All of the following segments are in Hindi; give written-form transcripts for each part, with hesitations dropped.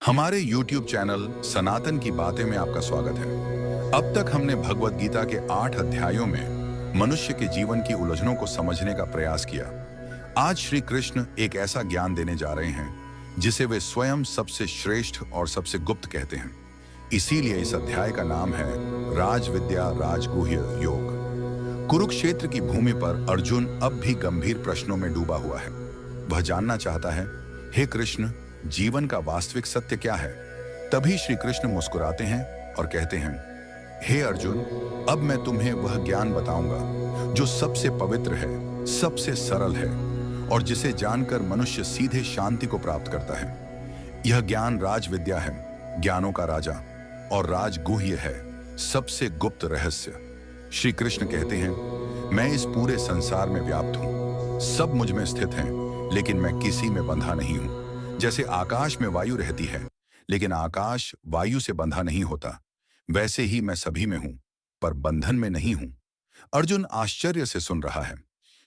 हमारे YouTube चैनल सनातन की बातें में आपका स्वागत है। अब तक हमने भगवत गीता के 8 अध्यायों में मनुष्य के जीवन की उलझनों को समझने का प्रयास किया। आज श्री कृष्ण एक ऐसा ज्ञान देने जा रहे हैं जिसे वे स्वयं सबसे श्रेष्ठ और सबसे गुप्त कहते हैं। इसीलिए इस अध्याय का नाम है राज विद्या राजगुह्य योग। कुरुक्षेत्र की भूमि पर अर्जुन अब भी गंभीर प्रश्नों में डूबा हुआ है। वह जानना चाहता है, हे कृष्ण, जीवन का वास्तविक सत्य क्या है? तभी श्री कृष्ण मुस्कुराते हैं और कहते हैं, हे अर्जुन, अब मैं तुम्हें वह ज्ञान बताऊंगा जो सबसे पवित्र है, सबसे सरल है और जिसे जानकर मनुष्य सीधे शांति को प्राप्त करता है। यह ज्ञान राज विद्या है, ज्ञानों का राजा, और राजगुह्य है, सबसे गुप्त रहस्य। श्री कृष्ण कहते हैं, मैं इस पूरे संसार में व्याप्त हूं, सब मुझ में स्थित हैं, लेकिन मैं किसी में बंधा नहीं हूं। जैसे आकाश में वायु रहती है, लेकिन आकाश वायु से बंधा नहीं होता, वैसे ही मैं सभी में हूं, पर बंधन में नहीं हूं। अर्जुन आश्चर्य से सुन रहा है।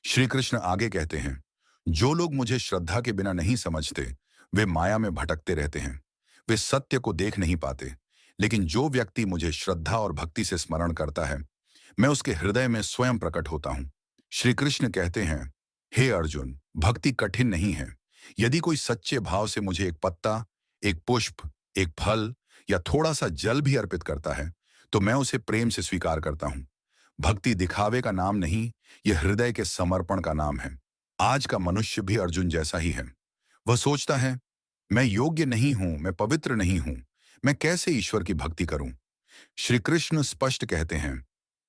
श्री कृष्ण आगे कहते हैं, जो लोग मुझे श्रद्धा के बिना नहीं समझते, वे माया में भटकते रहते हैं। वे सत्य को देख नहीं पाते, लेकिन जो व्यक्ति मुझे श्रद्धा और भक्ति से स्मरण करता है, मैं उसके हृदय में स्वयं प्रकट होता हूं। श्री कृष्ण कहते हैं, हे अर्जुन, भक्ति कठिन नहीं है। यदि कोई सच्चे भाव से मुझे एक पत्ता, एक पुष्प, एक फल या थोड़ा सा जल भी अर्पित करता है, तो मैं उसे प्रेम से स्वीकार करता हूं। भक्ति दिखावे का नाम नहीं, यह हृदय के समर्पण का नाम है। आज का मनुष्य भी अर्जुन जैसा ही है। वह सोचता है, मैं योग्य नहीं हूं, मैं पवित्र नहीं हूं, मैं कैसे ईश्वर की भक्ति करूं? श्री कृष्ण स्पष्ट कहते हैं,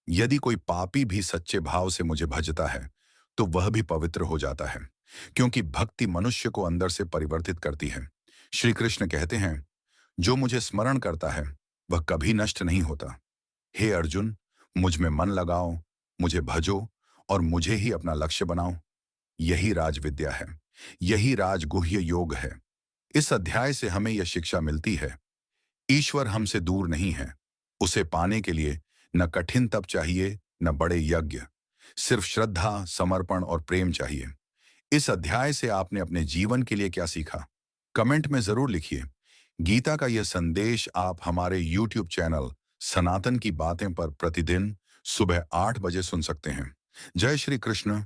यदि कोई पापी भी सच्चे भाव से मुझे भजता है, तो वह भी पवित्र हो जाता है, क्योंकि भक्ति मनुष्य को अंदर से परिवर्तित करती है। श्री कृष्ण कहते हैं, जो मुझे स्मरण करता है, वह कभी नष्ट नहीं होता। हे अर्जुन, मुझ में मन लगाओ, मुझे भजो और मुझे ही अपना लक्ष्य बनाओ। यही राज विद्या है, यही राजगुह्य योग है। इस अध्याय से हमें यह शिक्षा मिलती है, ईश्वर हमसे दूर नहीं है। उसे पाने के लिए न कठिन तप चाहिए, न बड़े यज्ञ, सिर्फ श्रद्धा, समर्पण और प्रेम चाहिए। इस अध्याय से आपने अपने जीवन के लिए क्या सीखा? कमेंट में जरूर लिखिए। गीता का यह संदेश आप हमारे YouTube चैनल सनातन की बातें पर प्रतिदिन सुबह 8 बजे सुन सकते हैं। जय श्री कृष्ण।